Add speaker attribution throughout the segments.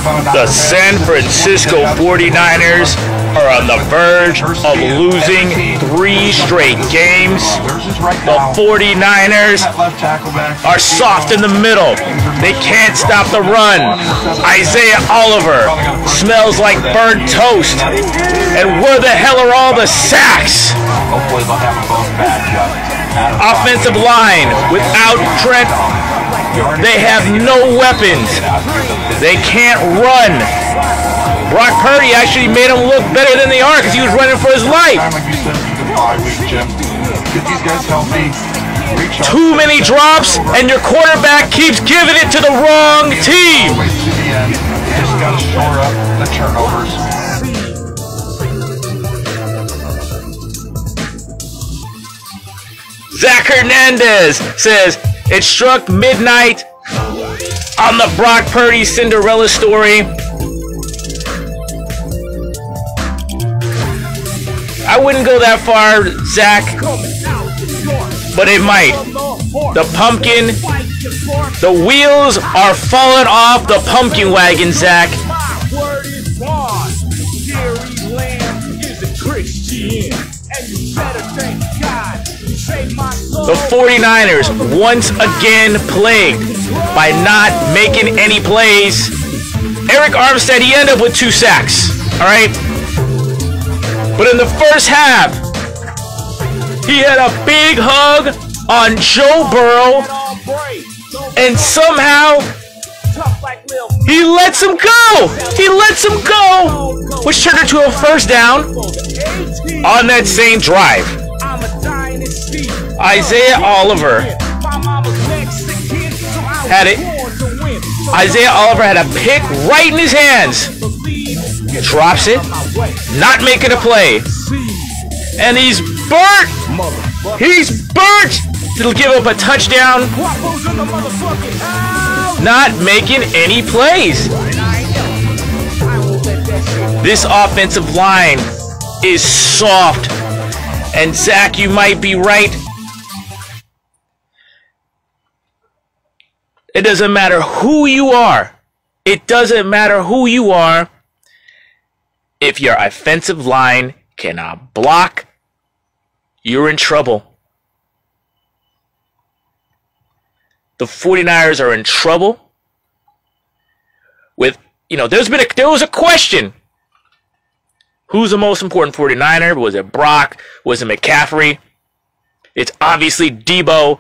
Speaker 1: The San Francisco 49ers are on the verge of losing 3 straight games. The 49ers are soft in the middle. They can't stop the run. Isaiah Oliver smells like burnt toast. And where the hell are all the sacks? Offensive line without Trent. They have no weapons. They can't run. Brock Purdy actually made him look better than they are because he was running for his life. Too many drops, and your quarterback keeps giving it to the wrong team.
Speaker 2: Just got to shore up the turnovers.
Speaker 1: Zach Hernandez says, it struck midnight on the Brock Purdy Cinderella story. I wouldn't go that far, Zach, but it might. The pumpkin, the wheels are falling off the pumpkin wagon, Zach. The 49ers once again plagued by not making any plays. Eric Armstead, he ended up with 2 sacks, all right? But in the first half, he had a big hug on Joe Burrow, and somehow he lets him go. He lets him go, which turned into a first down on that same drive. Isaiah Oliver had it. Isaiah Oliver had a pick right in his hands. Drops it, not making a play. And he's burnt. He's burnt. It'll give up a touchdown. Not making any plays. This offensive line is soft. And Zach, you might be right. It doesn't matter who you are. It doesn't matter who you are. If your offensive line cannot block, you're in trouble. The 49ers are in trouble with, there was a question. Who's the most important 49er? Was it Brock? Was it McCaffrey? It's obviously Debo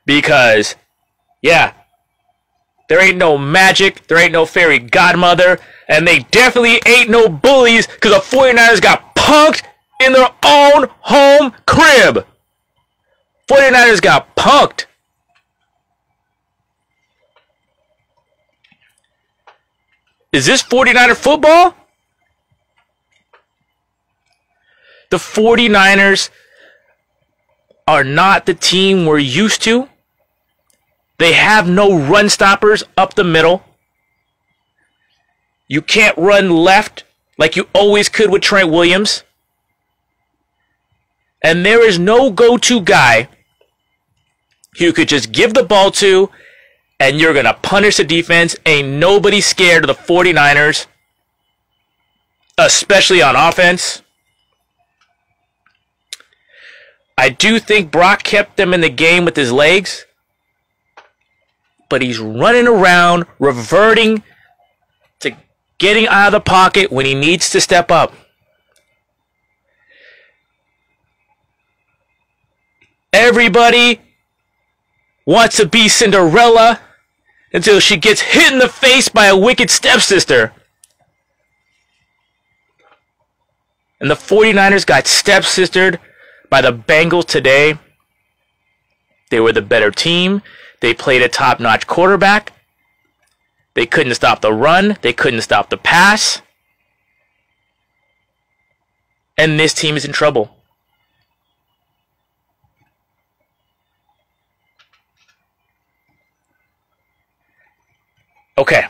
Speaker 1: because, yeah, there ain't no magic. There ain't no fairy godmother. And they definitely ain't no bullies because the 49ers got punked in their own home crib. 49ers got punked. Is this 49er football? The 49ers are not the team we're used to. They have no run stoppers up the middle. You can't run left like you always could with Trent Williams. And there is no go-to guy you could just give the ball to and you're going to punish the defense. Ain't nobody scared of the 49ers, especially on offense. I do think Brock kept them in the game with his legs, but he's running around, reverting to getting out of the pocket when he needs to step up. Everybody wants to be Cinderella until she gets hit in the face by a wicked stepsister. And the 49ers got stepsistered by the Bengals today. They were the better team. They played a top-notch quarterback. They couldn't stop the run. They couldn't stop the pass. And this team is in trouble. Okay.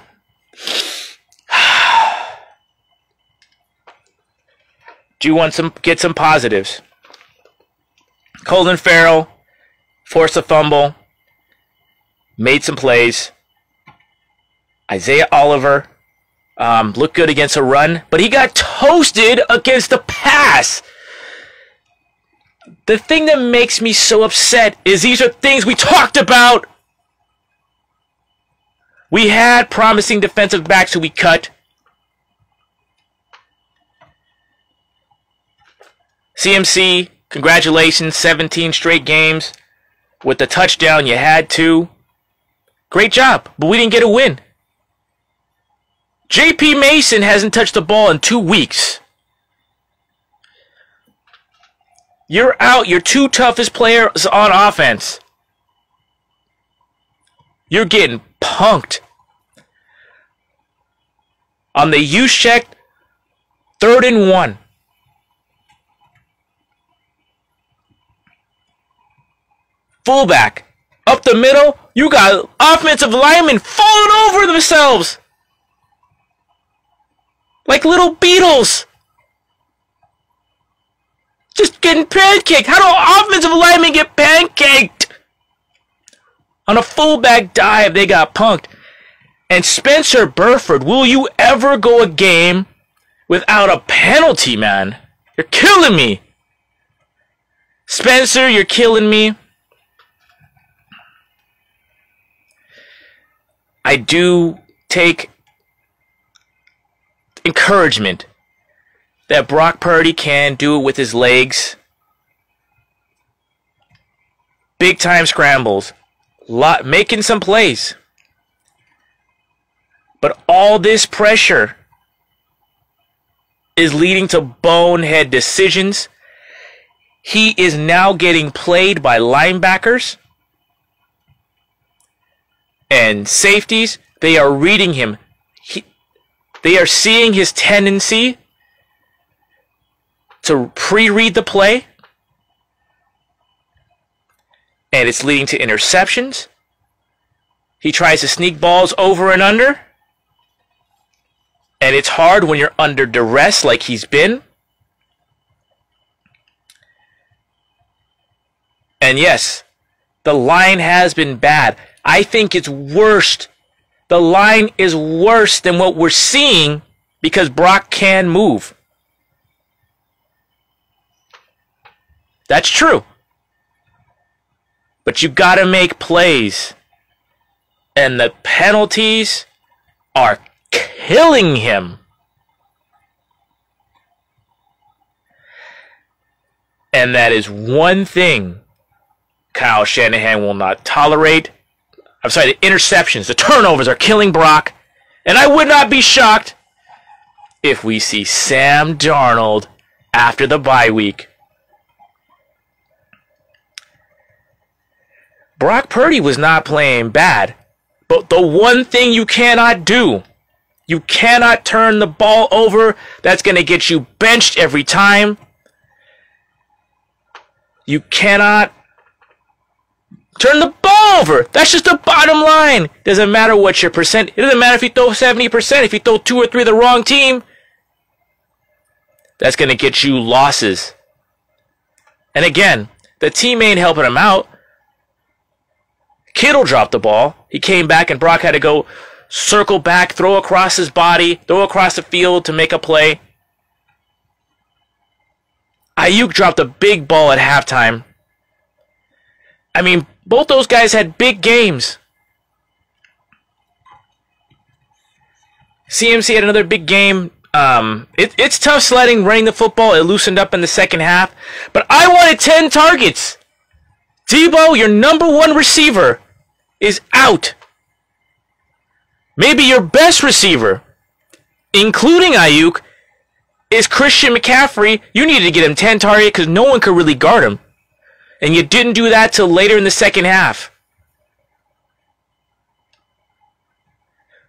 Speaker 1: Do you want get some positives? Colin Farrell forced a fumble, made some plays. Isaiah Oliver Looked good against a run, but he got toasted against the pass. The thing that makes me so upset is these are things we talked about. We had promising defensive backs who we cut. CMC, congratulations, 17 straight games. With the touchdown, you had to. Great job, but we didn't get a win. JP Mason hasn't touched the ball in 2 weeks. You're out your 2 toughest players on offense. You're getting punked. On the use check, 3rd and 1. Fullback. Up the middle, you got offensive linemen falling over themselves. Like little beetles. Just getting pancaked. How do offensive linemen get pancaked? On a fullback dive, they got punked. And Spencer Burford, will you ever go a game without a penalty, man? You're killing me. Spencer, you're killing me. I do take encouragement that Brock Purdy can do it with his legs. Big time scrambles. Making some plays. But all this pressure is leading to bonehead decisions. He is now getting played by linebackers and safeties. They are reading him. They are seeing his tendency to pre-read the play. And it's leading to interceptions. He tries to sneak balls over and under. And it's hard when you're under duress like he's been. And yes, the line has been bad. I think it's worse. The line is worse than what we're seeing because Brock can move. That's true. But you got to make plays. And the penalties are killing him. And that is one thing Kyle Shanahan will not tolerate. I'm sorry, the interceptions, the turnovers are killing Brock. And I would not be shocked if we see Sam Darnold after the bye week. Brock Purdy was not playing bad. But the one thing you cannot do, you cannot turn the ball over. That's going to get you benched every time. You cannot turn the ball over. That's just the bottom line. Doesn't matter what your percent. It doesn't matter if you throw 70%. If you throw 2 or 3 the wrong team, that's going to get you losses. And again, the team ain't helping him out. Kittle dropped the ball. He came back and Brock had to go circle back, throw across his body, throw across the field to make a play. Ayuk dropped a big ball at halftime. I mean, both those guys had big games. CMC had another big game. It's tough sledding, running the football. It loosened up in the second half. But I wanted 10 targets. Debo, your number 1 receiver, is out. Maybe your best receiver, including Ayuk, is Christian McCaffrey. You needed to get him 10 targets because no one could really guard him. And you didn't do that till later in the second half.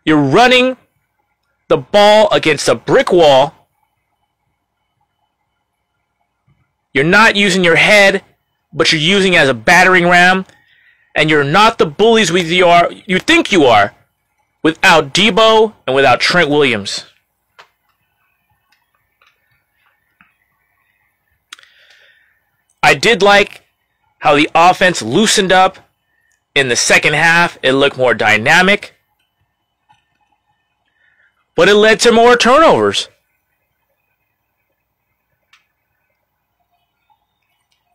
Speaker 1: You're running the ball against a brick wall. You're not using your head, but you're using it as a battering ram. And you're not the bullies you think you are without Debo and without Trent Williams. I did like how the offense loosened up in the second half. It looked more dynamic. but it led to more turnovers.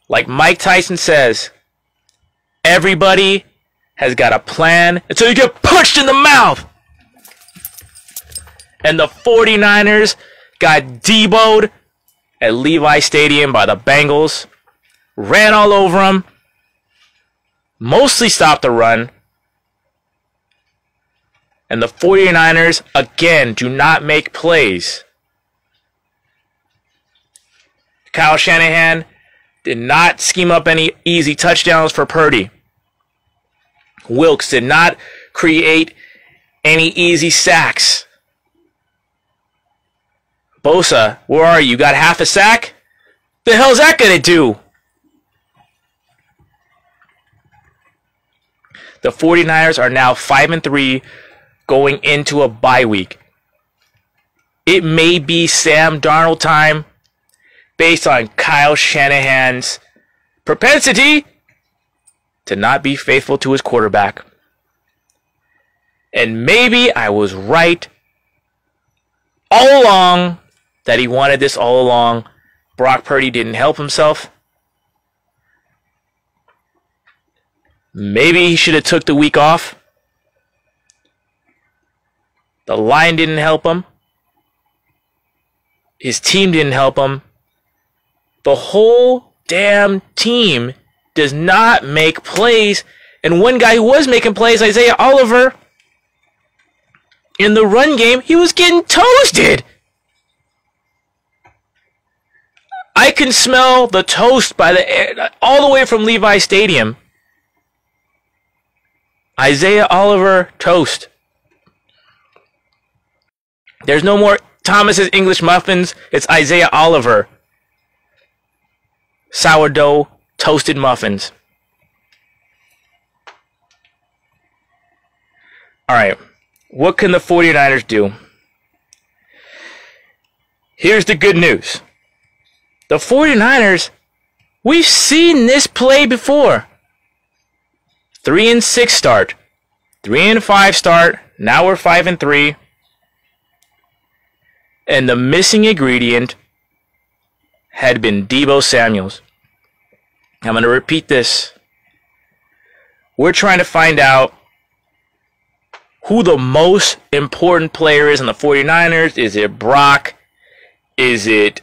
Speaker 1: Like Mike Tyson says, everybody has got a plan until you get punched in the mouth. And the 49ers got deboed at Levi Stadium by the Bengals. Ran all over them. Mostly stopped the run. And the 49ers, again, do not make plays. Kyle Shanahan did not scheme up any easy touchdowns for Purdy. Wilkes did not create any easy sacks. Bosa, where are you? You got half a sack? The hell's that gonna do? The 49ers are now 5-3 going into a bye week. It may be Sam Darnold time based on Kyle Shanahan's propensity to not be faithful to his quarterback. And maybe I was right all along that he wanted this all along. Brock Purdy didn't help himself. Maybe he should have took the week off. The line didn't help him. His team didn't help him. The whole damn team does not make plays. And one guy who was making plays, Isaiah Oliver, in the run game, he was getting toasted. I can smell the toast by the air, all the way from Levi Stadium. Isaiah Oliver toast. There's no more Thomas's English muffins. It's Isaiah Oliver sourdough toasted muffins. All right. What can the 49ers do? Here's the good news. The 49ers, we've seen this play before. 3-6 start. 3-5 start. Now we're 5-3. And the missing ingredient had been Deebo Samuels. I'm going to repeat this. We're trying to find out who the most important player is on the 49ers. Is it Brock? Is it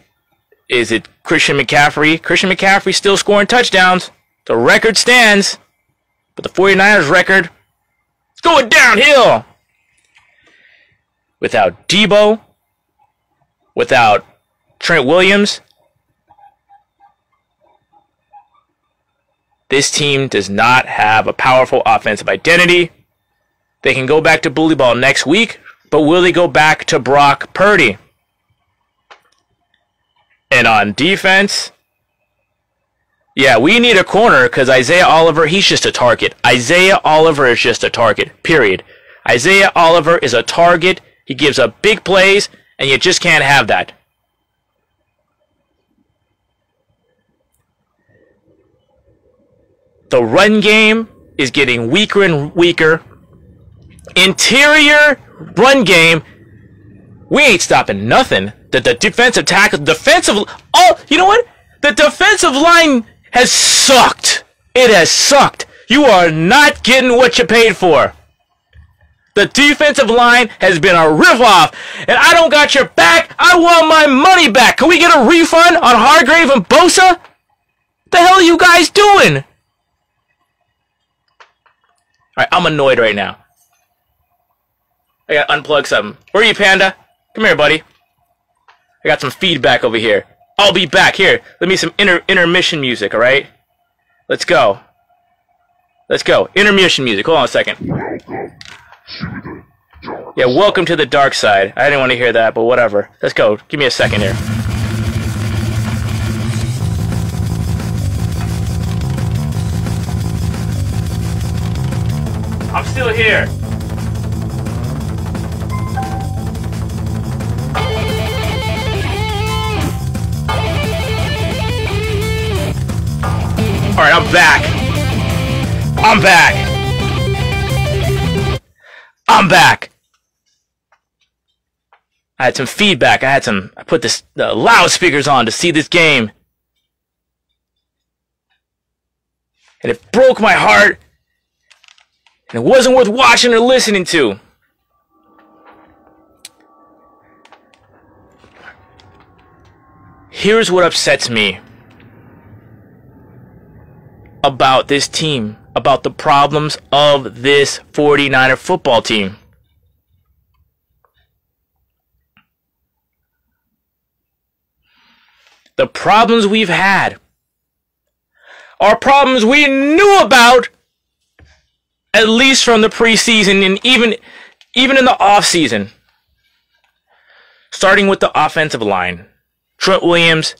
Speaker 1: Christian McCaffrey? Christian McCaffrey still scoring touchdowns. The record stands. But the 49ers record is going downhill. Without Deebo, without Trent Williams, this team does not have a powerful offensive identity. They can go back to bully ball next week, but will they go back to Brock Purdy? And on defense, yeah, we need a corner because Isaiah Oliver, he's just a target. Isaiah Oliver is just a target, period. Isaiah Oliver is a target. He gives up big plays, and you just can't have that. The run game is getting weaker and weaker. Interior run game, we ain't stopping nothing. The defensive tackle, you know what? The defensive line has sucked. It has sucked. You are not getting what you paid for. The defensive line has been a ripoff, and I don't got your back. I want my money back. Can we get a refund on Hargrave and Bosa? What the hell are you guys doing? All right, I'm annoyed right now. I gotta unplug something. Where are you, Panda? Come here, buddy. I got some feedback over here. I'll be back. Here, let me some intermission music, all right? Let's go. Let's go. Intermission music. Hold on a second. Yeah, welcome to the dark side. I didn't want to hear that, but whatever. Let's go. Give me a second here. I'm still here. Alright, I'm back. I'm back. I'm back. I had some feedback. I put the loudspeakers on to see this game. And it broke my heart. And it wasn't worth watching or listening to. Here's what upsets me about this team, about the problems of this 49er football team. The problems we've had are problems we knew about, at least from the preseason and even in the offseason. Starting with the offensive line. Trent Williams,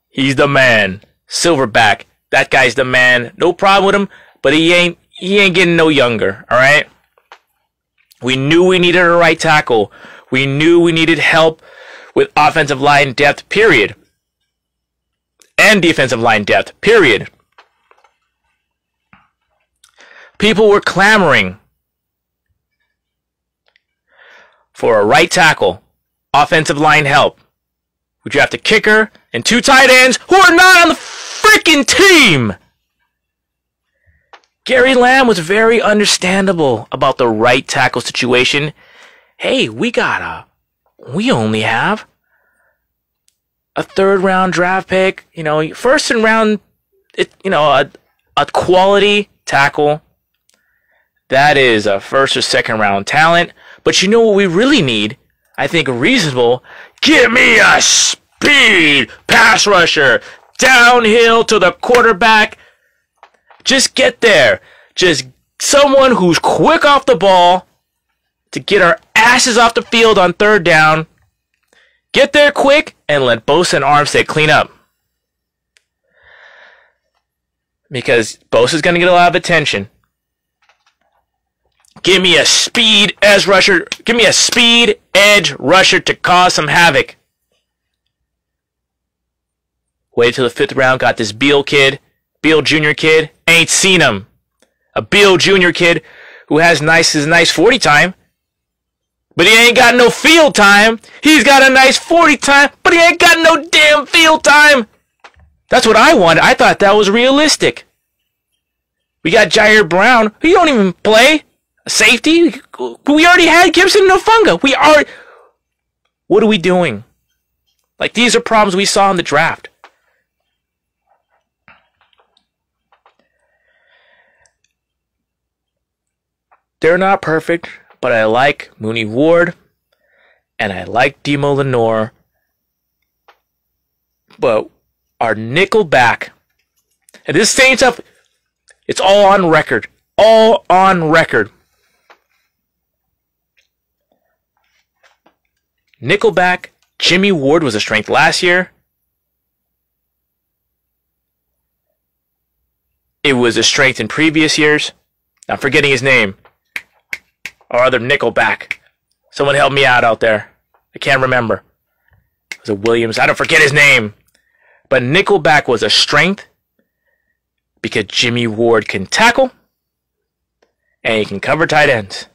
Speaker 1: he's the man. Silverback, that guy's the man. No problem with him, but he ain't getting no younger, all right? We knew we needed a right tackle. We knew we needed help with offensive line depth, period. And defensive line depth, period. People were clamoring for a right tackle, offensive line help. We draft a kicker and 2 tight ends who are not on the freaking team. Gary Lamm was very understandable about the right tackle situation. Hey, we only have a 3rd round draft pick, first and round, a quality tackle. That is a 1st or 2nd round talent. But you know what we really need? I think reasonable. Give me a speed pass rusher downhill to the quarterback. Just get there. Just someone who's quick off the ball to get our asses off the field on 3rd down. Get there quick and let Bosa and Armstead clean up. Because Bosa's going to get a lot of attention. Give me a speed edge rusher. Give me a speed edge rusher to cause some havoc. Waited till the 5th round. Got this Beal Jr. kid. Ain't seen him. A Beal Jr. kid who has his nice 40 time. But he ain't got no field time. He's got a nice 40 time, but he ain't got no damn field time. That's what I wanted. I thought that was realistic. We got Jair Brown. He don't even play. A safety? We already had Gibson and Ofunga. What are we doing? Like, these are problems we saw in the draft. They're not perfect, but I like Mooney Ward, and I like Demo Lenore. But our nickel back, and this same stuff, it's all on record. All on record. Nickelback, Jimmy Ward was a strength last year. It was a strength in previous years. I'm forgetting his name. Or other Nickelback. Someone help me out there. I can't remember. Was it Williams? I don't forget his name. But Nickelback was a strength because Jimmy Ward can tackle and he can cover tight ends.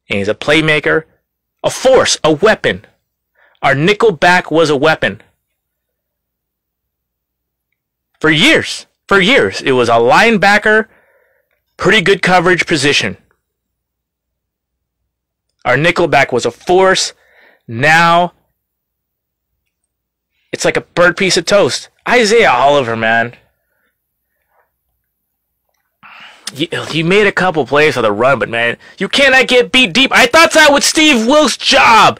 Speaker 1: And he's a playmaker. A force, a weapon. Our nickelback was a weapon. For years. It was a linebacker, pretty good coverage position. Our nickelback was a force. Now, it's like a burnt piece of toast. Isaiah Oliver, man. He made a couple plays for the run, but man, you cannot get beat deep. I thought that was Steve Wilkes' job.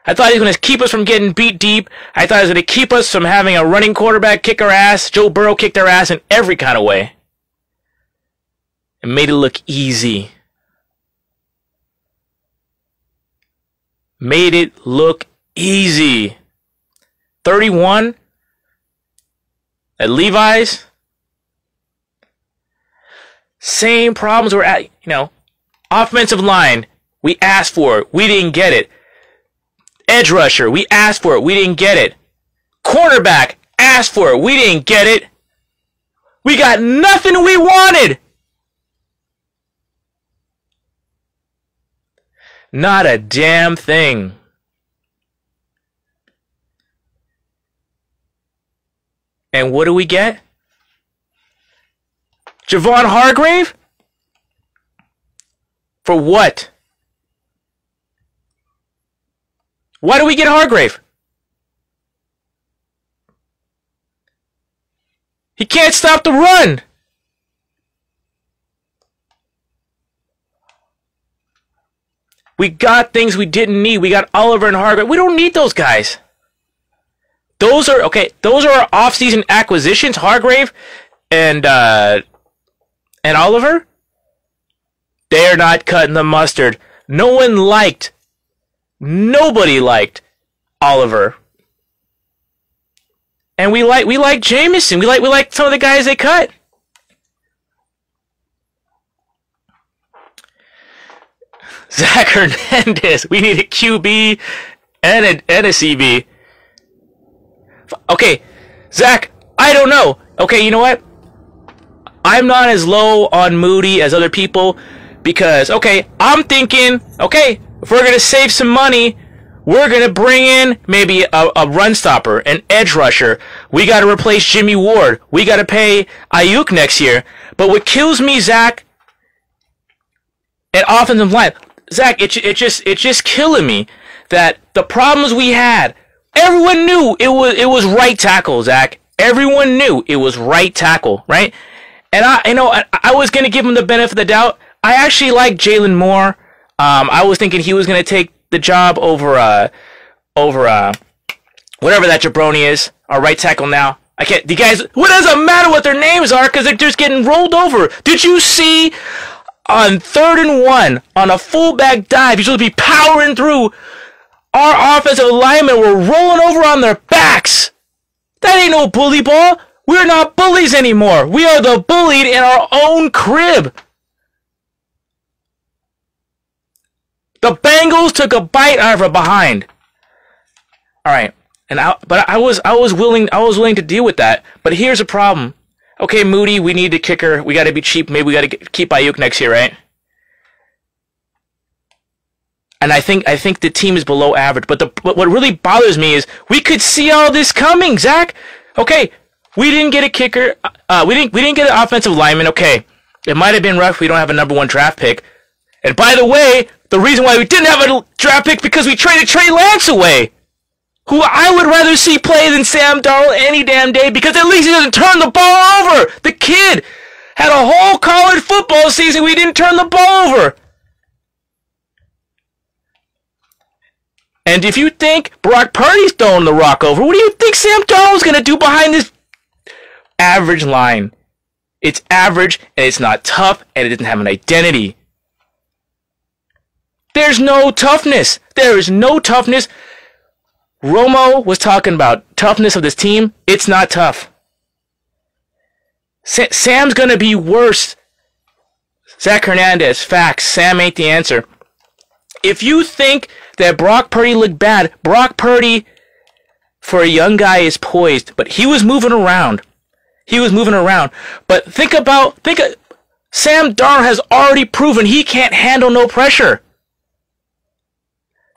Speaker 1: I thought he was going to keep us from getting beat deep. I thought he was going to keep us from having a running quarterback kick our ass. Joe Burrow kicked our ass in every kind of way. And made it look easy. Made it look easy. 31 at Levi's. Same problems we're at, offensive line, we asked for it, we didn't get it. Edge rusher, we asked for it, we didn't get it. Cornerback, asked for it, we didn't get it. We got nothing we wanted. Not a damn thing. And what do we get? Javon Hargrave? For what? Why do we get Hargrave? He can't stop the run. We got things we didn't need. We got Oliver and Hargrave. We don't need those guys. Those are our off-season acquisitions, Hargrave and Oliver. They're not cutting the mustard. Nobody liked Oliver. And we like Jameson. We like some of the guys they cut. Zach Hernandez. We need a QB and a CB. Okay, Zach, I don't know. Okay, you know what? I'm not as low on Moody as other people because, okay, I'm thinking, okay, if we're going to save some money, we're going to bring in maybe a run stopper, an edge rusher. We got to replace Jimmy Ward. We got to pay Ayuk next year. But what kills me, Zach, at offensive line, Zach, it's just killing me that the problems we had, everyone knew it was right tackle, Zach. Everyone knew it was right tackle, right? And I was going to give him the benefit of the doubt. I actually like Jalen Moore. I was thinking he was going to take the job over whatever that jabroni is, our right tackle now. I can't. The guys, what does it matter what their names are because they're just getting rolled over? Did you see on 3rd and 1 on a fullback dive? He's supposed to be powering through. Our offensive linemen were rolling over on their backs. That ain't no bully ball. We're not bullies anymore. We are the bullied in our own crib. The Bengals took a bite out of her behind. All right, but I was willing to deal with that. But here's the problem. Okay, Moody, we need a kicker. We got to be cheap. Maybe we got to keep Ayuk next year, right? And I think the team is below average. But what really bothers me is we could see all this coming, Zach. Okay, we didn't get a kicker. We didn't get an offensive lineman. Okay, it might have been rough. We don't have a #1 draft pick. And by the way, the reason why we didn't have a draft pick because we traded Trey Lance away, who I would rather see play than Sam Darnold any damn day because at least he doesn't turn the ball over. The kid had a whole college football season we didn't turn the ball over. And if you think Brock Purdy's throwing the rock over, what do you think Sam Darnold's going to do behind this average line? It's average, and it's not tough, and it doesn't have an identity. There's no toughness. There is no toughness. Romo was talking about toughness of this team. It's not tough. Sam's going to be worse. Zach Hernandez, facts. Sam ain't the answer. If you think that Brock Purdy looked bad, Brock Purdy, for a young guy, is poised. But he was moving around. But think Sam Darnold has already proven he can't handle no pressure.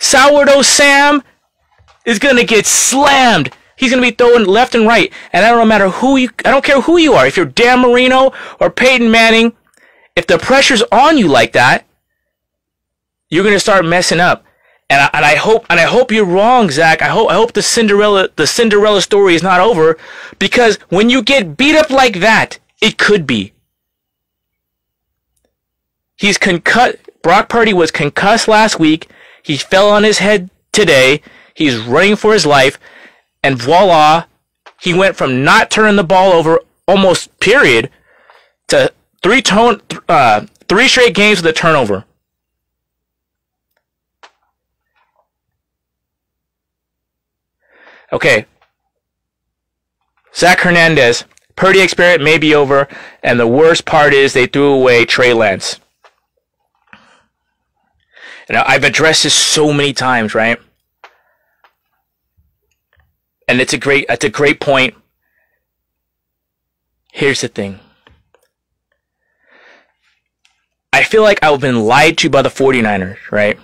Speaker 1: Sourdough Sam is going to get slammed. He's going to be throwing left and right. And I don't care who you are. If you're Dan Marino or Peyton Manning, if the pressure's on you like that, you're going to start messing up. And I hope you're wrong, Zach. I hope the Cinderella story is not over, because when you get beat up like that, it could be. He's concussed. Brock Purdy was concussed last week. He fell on his head today. He's running for his life. And voila, he went from not turning the ball over almost period to three straight games with a turnover. Okay. Zach Hernandez, Purdy experiment may be over, and the worst part is they threw away Trey Lance. Now, I've addressed this so many times, right? And it's a great point. Here's the thing. I feel like I've been lied to by the 49ers, right?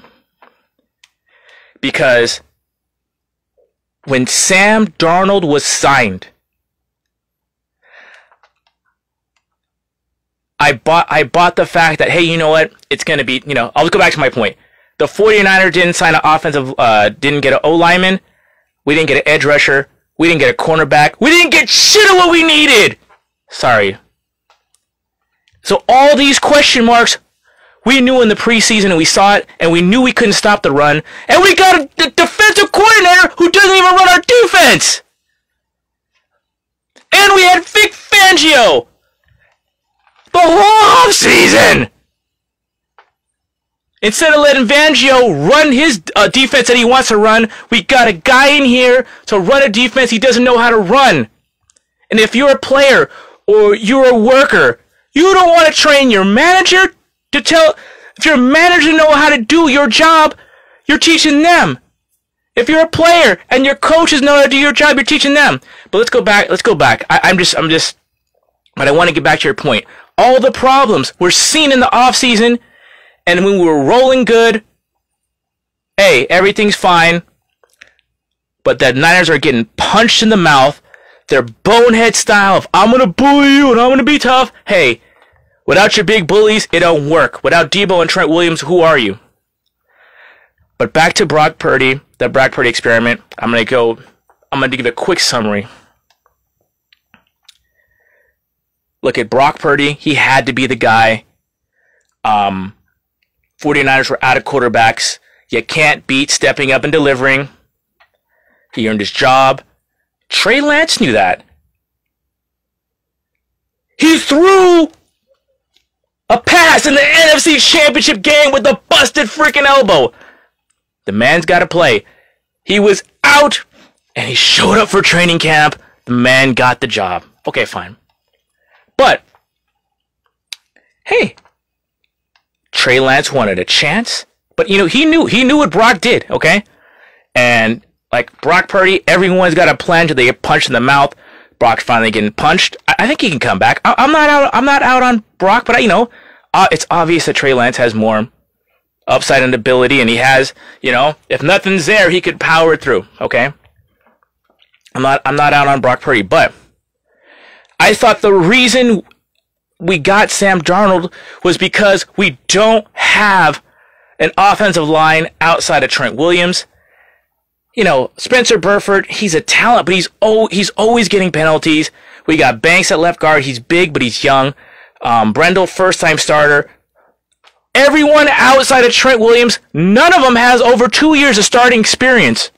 Speaker 1: Because when Sam Darnold was signed, I bought the fact that, hey, you know what? It's going to be, I'll go back to my point. The 49ers didn't sign an didn't get an O-lineman. We didn't get an edge rusher. We didn't get a cornerback. We didn't get shit of what we needed. Sorry. So all these question marks, we knew in the preseason and we saw it, and we knew we couldn't stop the run. And we got a defensive coordinator who doesn't even run our defense. And we had Vic Fangio the whole offseason. Instead of letting Fangio run his defense that he wants to run, we got a guy in here to run a defense he doesn't know how to run. And if you're a player or you're a worker, you don't want to train your manager to tell. If your manager know how to do your job, you're teaching them. If you're a player and your coaches know how to do your job, you're teaching them. But let's go back. But I want to get back to your point. All the problems we're seeing in the offseason, and when we were rolling good, hey, everything's fine. But the Niners are getting punched in the mouth. Their bonehead style of, I'm going to bully you and I'm going to be tough. Hey, without your big bullies, it don't work. Without Debo and Trent Williams, who are you? But back to Brock Purdy, the Brock Purdy experiment. I'm going to give a quick summary. Look at Brock Purdy. He had to be the guy. 49ers were out of quarterbacks. You can't beat stepping up and delivering. He earned his job. Trey Lance knew that. He threw a pass in the NFC Championship game with a busted freaking elbow. The man's got to play. He was out, and he showed up for training camp. The man got the job. Okay, fine. But, hey, Trey Lance wanted a chance. But, he knew what Brock did, okay? And, like Brock Purdy, everyone's got a plan till they get punched in the mouth. Brock's finally getting punched. I think he can come back. I'm not out on Brock, but it's obvious that Trey Lance has more upside and ability, and he has, if nothing's there, he could power through. Okay, I'm not out on Brock Purdy, but I thought the reason we got Sam Darnold was because we don't have an offensive line outside of Trent Williams. Spencer Burford, he's a talent, but he's always getting penalties. We got Banks at left guard. He's big, but he's young. Brendel, first-time starter. Everyone outside of Trent Williams, none of them has over 2 years of starting experience.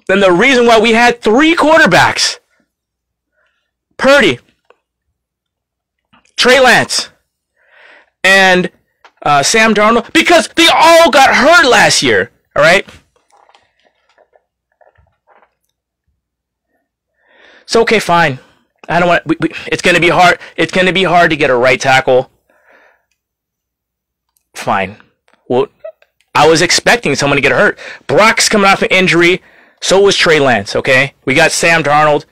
Speaker 1: Then the reason why we had 3 quarterbacks, Purdy, Trey Lance, and Sam Darnold, because they all got hurt last year, all right? So, okay, fine. I don't want. It's going to be hard. It's going to be hard to get a right tackle. Fine. Well, I was expecting someone to get hurt. Brock's coming off an injury. So was Trey Lance. Okay, we got Sam Darnold.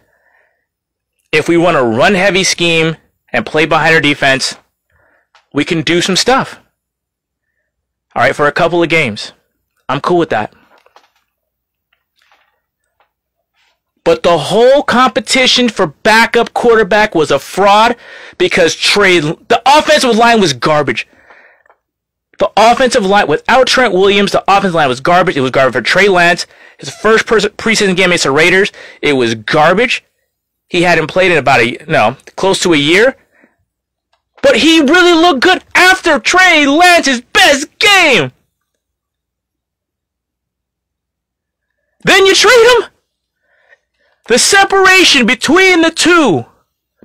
Speaker 1: If we want a run-heavy scheme and play behind our defense, we can do some stuff. All right, for a couple of games, I'm cool with that. But the whole competition for backup quarterback was a fraud because the offensive line was garbage. The offensive line, without Trent Williams, the offensive line was garbage. It was garbage for Trey Lance. His first preseason game against the Raiders, it was garbage. He hadn't played in close to a year. But he really looked good after Trey Lance's best game. Then you trade him. The separation between the two,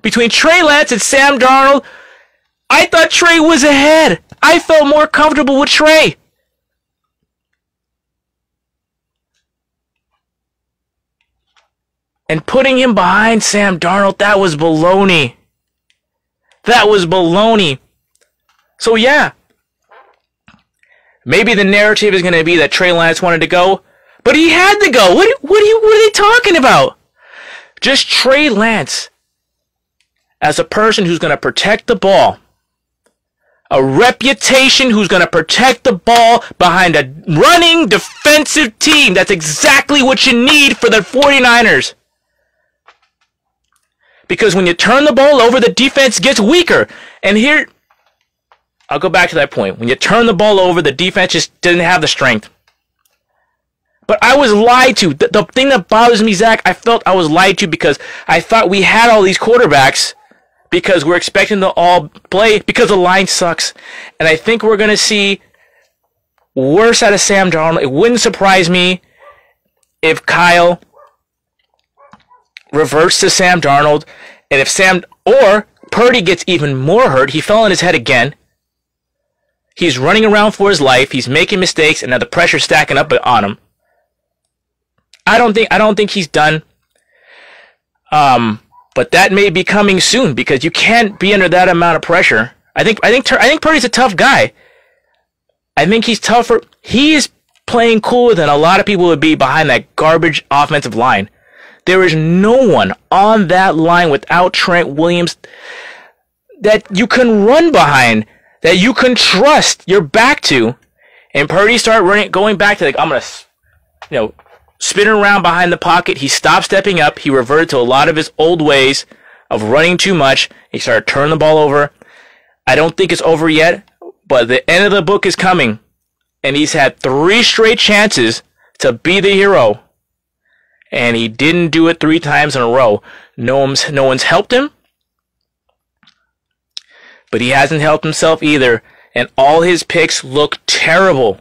Speaker 1: between Trey Lance and Sam Darnold, I thought Trey was ahead. I felt more comfortable with Trey. And putting him behind Sam Darnold, that was baloney. That was baloney. So yeah, maybe the narrative is going to be that Trey Lance wanted to go, but he had to go. What are they talking about? Just Trey Lance as a person who's going to protect the ball. A reputation who's going to protect the ball behind a running defensive team. That's exactly what you need for the 49ers. Because when you turn the ball over, the defense gets weaker. And here, I'll go back to that point. When you turn the ball over, the defense just didn't have the strength. But I was lied to. The thing that bothers me, Zach, I felt I was lied to because I thought we had all these quarterbacks because we're expecting them to all play because the line sucks. And I think we're going to see worse out of Sam Darnold. It wouldn't surprise me if Kyle reverts to Sam Darnold, and if Purdy gets even more hurt. He fell on his head again. He's running around for his life. He's making mistakes, and now the pressure's stacking up on him. I don't think he's done. But that may be coming soon because you can't be under that amount of pressure. I think Purdy's a tough guy. I think he's tougher. He is playing cooler than a lot of people would be behind that garbage offensive line. There is no one on that line without Trent Williams that you can run behind, that you can trust your back to. And Purdy started going back to I'm gonna, spin around behind the pocket. He stopped stepping up. He reverted to a lot of his old ways of running too much. He started turning the ball over. I don't think it's over yet, but the end of the book is coming. And he's had 3 straight chances to be the hero. And he didn't do it 3 times in a row. No one's helped him. But he hasn't helped himself either. And all his picks look terrible.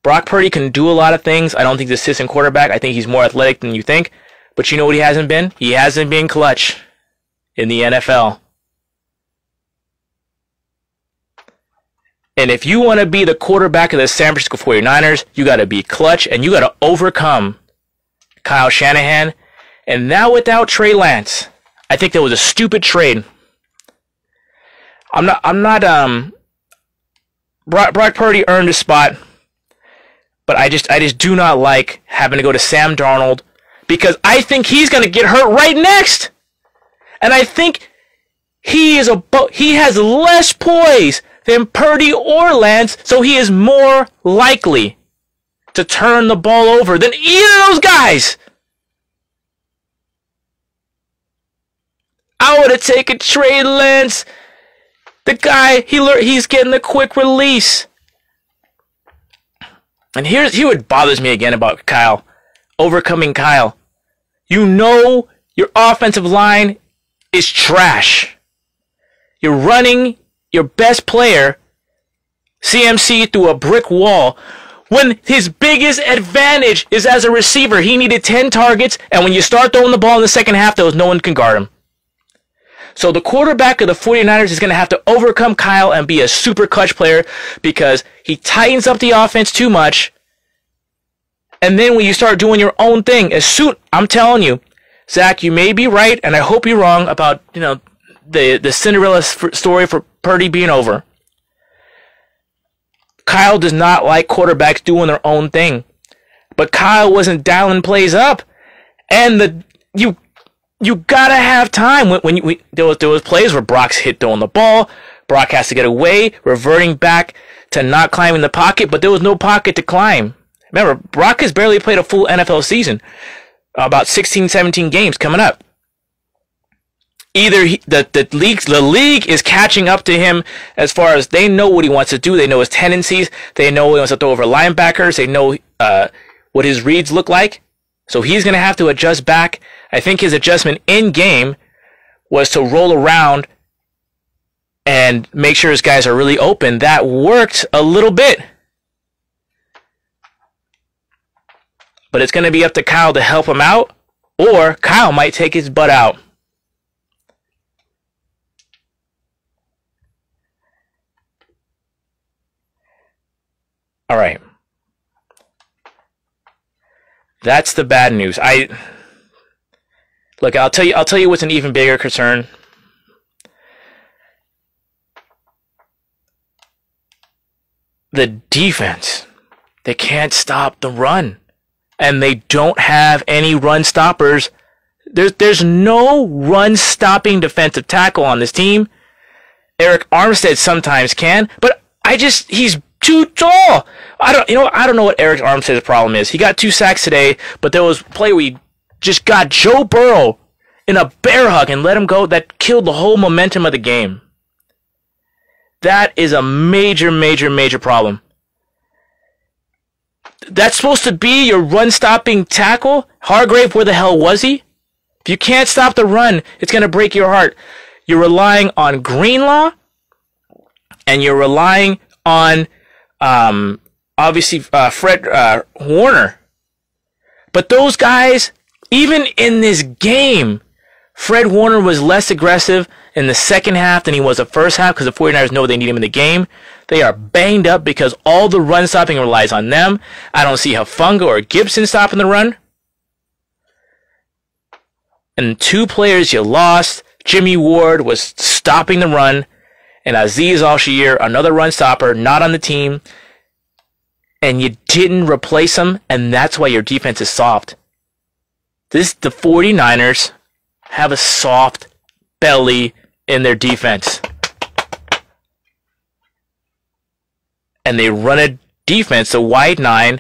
Speaker 1: Brock Purdy can do a lot of things. I don't think he's an assistant quarterback. I think he's more athletic than you think. But you know what he hasn't been? He hasn't been clutch in the NFL. And if you want to be the quarterback of the San Francisco 49ers, you got to be clutch and you got to overcome Kyle Shanahan. And now without Trey Lance, I think that was a stupid trade. Brock Purdy earned a spot, but I just do not like having to go to Sam Darnold because I think he's going to get hurt right next. And I think he has less poise than Purdy or Lance, so he is more likely to turn the ball over than either of those guys. I would have taken Trey Lance. The guy, he's getting a quick release. And here's what bothers me again about Kyle. Overcoming Kyle. You know your offensive line is trash. You're running your best player, CMC, through a brick wall when his biggest advantage is as a receiver. He needed 10 targets, and when you start throwing the ball in the second half, there was no one can guard him. So the quarterback of the 49ers is going to have to overcome Kyle and be a super clutch player because he tightens up the offense too much. And then when you start doing your own thing, I'm telling you, Zach, you may be right, and I hope you're wrong about, the Cinderella story for Purdy being over. Kyle does not like quarterbacks doing their own thing. But Kyle wasn't dialing plays up. And you gotta have time. There was plays where Brock's hit throwing the ball. Brock has to get away, reverting back to not climbing the pocket, but there was no pocket to climb. Remember, Brock has barely played a full NFL season. About 16, 17 games coming up. Either the league is catching up to him as far as they know what he wants to do. They know his tendencies. They know he wants to throw over linebackers. They know what his reads look like. So he's going to have to adjust back. I think his adjustment in game was to roll around and make sure his guys are really open. That worked a little bit. But it's going to be up to Kyle to help him out, or Kyle might take his butt out. All right. That's the bad news. Look, I'll tell you what's an even bigger concern. The defense. They can't stop the run. And they don't have any run stoppers. There's no run stopping defensive tackle on this team. Eric Armstead sometimes can, but he's too tall. I don't know what Eric Armstead's problem is. He got 2 sacks today, but there was a play where he just got Joe Burrow in a bear hug and let him go. That killed the whole momentum of the game. That is a major, major, major problem. That's supposed to be your run-stopping tackle? Hargrave, where the hell was he? If you can't stop the run, it's going to break your heart. You're relying on Greenlaw, and you're relying on, obviously, Fred Warner. But those guys, even in this game, Fred Warner was less aggressive in the second half than he was the first half because the 49ers know they need him in the game. They are banged up because all the run stopping relies on them. I don't see Hufanga or Gibson stopping the run. And 2 players you lost. Jimmy Ward was stopping the run. And Azeez Al-Shaair, another run stopper, not on the team. And you didn't replace him, and that's why your defense is soft. The 49ers have a soft belly in their defense. And they run a defense, a wide 9,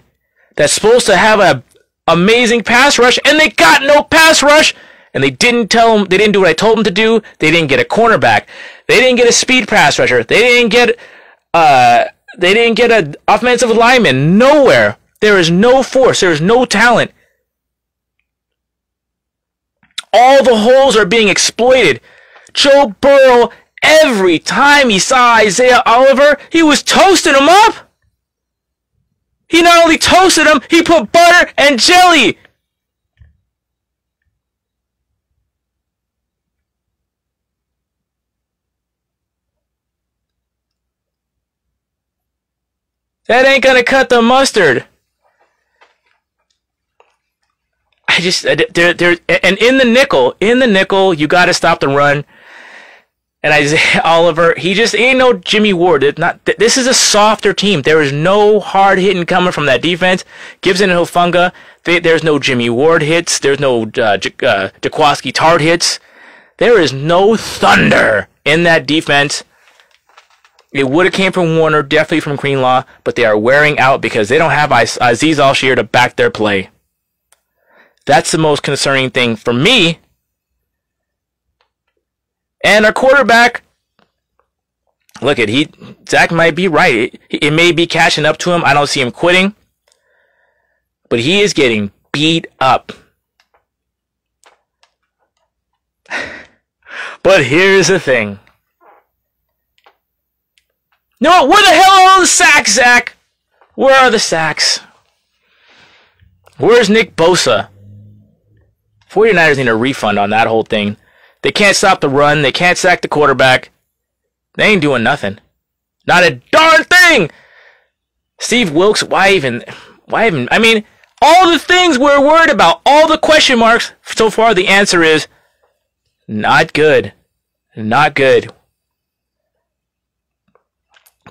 Speaker 1: that's supposed to have an amazing pass rush, and they got no pass rush. And they didn't do what I told them to do. They didn't get a cornerback. They didn't get a speed pass rusher. They didn't get an offensive lineman. Nowhere. There is no force. There is no talent. All the holes are being exploited. Joe Burrow, every time he saw Isaiah Oliver, he was toasting him up. He not only toasted him, he put butter and jelly. That ain't gonna cut the mustard. And in the nickel, you gotta stop the run. And Isaiah Oliver, he just ain't no Jimmy Ward. This is a softer team. There is no hard hitting coming from that defense. Gibson and Hufanga, there's no Jimmy Ward hits. There's no Jaquiski Tart hits. There is no thunder in that defense. It would have came from Warner, definitely from Greenlaw, but they are wearing out because they don't have Azeez Al-Shaair to back their play. That's the most concerning thing for me. And our quarterback, look at Zach might be right. It may be catching up to him. I don't see him quitting, but he is getting beat up. But here's the thing. No, where the hell are all the sacks, Zach? Where are the sacks? Where's Nick Bosa? 49ers need a refund on that whole thing. They can't stop the run. They can't sack the quarterback. They ain't doing nothing. Not a darn thing! Steve Wilkes, why even? I mean, all the things we're worried about, all the question marks, so far the answer is not good. Not good.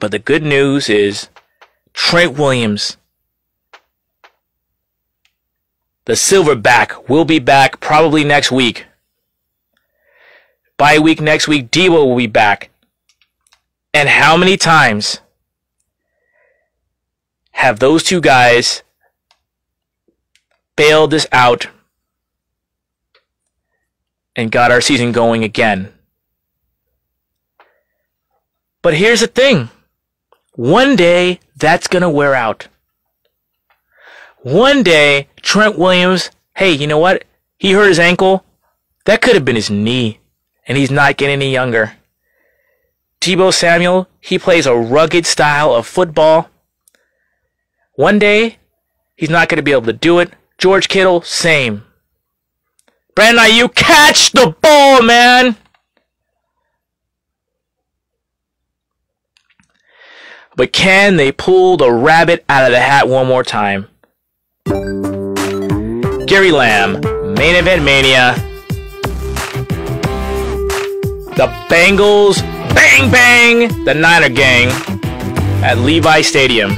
Speaker 1: But the good news is Trent Williams, the silverback, will be back probably next week. Bye week next week, Debo will be back. And how many times have those 2 guys bailed us out and got our season going again? But here's the thing. One day, that's going to wear out. One day, Trent Williams, hey, you know what? He hurt his ankle. That could have been his knee. And he's not getting any younger. Deebo Samuel, he plays a rugged style of football. One day, he's not going to be able to do it. George Kittle, same. Brandon Ayuk, catch the ball, man! But can they pull the rabbit out of the hat one more time? Gary Lamm, Main Event Mania. The Bengals, bang bang, the Niner gang at Levi Stadium.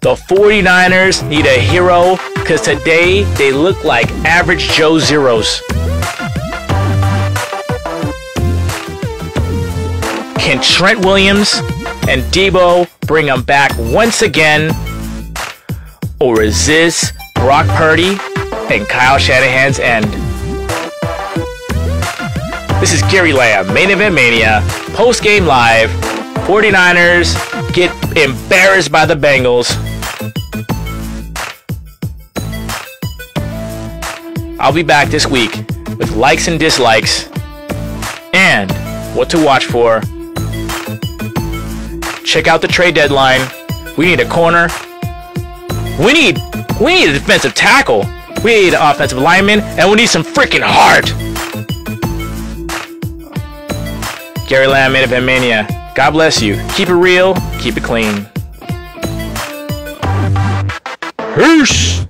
Speaker 1: The 49ers need a hero because today they look like average Joe Zeros. Can Trent Williams and Debo bring them back once again? Or is this Brock Purdy and Kyle Shanahan's end? This is Gary Lamm, Main Event Mania, Postgame Live. 49ers get embarrassed by the Bengals. I'll be back this week with likes and dislikes and what to watch for. Check out the trade deadline. We need a corner. We need a defensive tackle. We need an offensive lineman, and we need some freaking heart. Gary Lamm, Main Event Mania. God bless you. Keep it real. Keep it clean. Peace.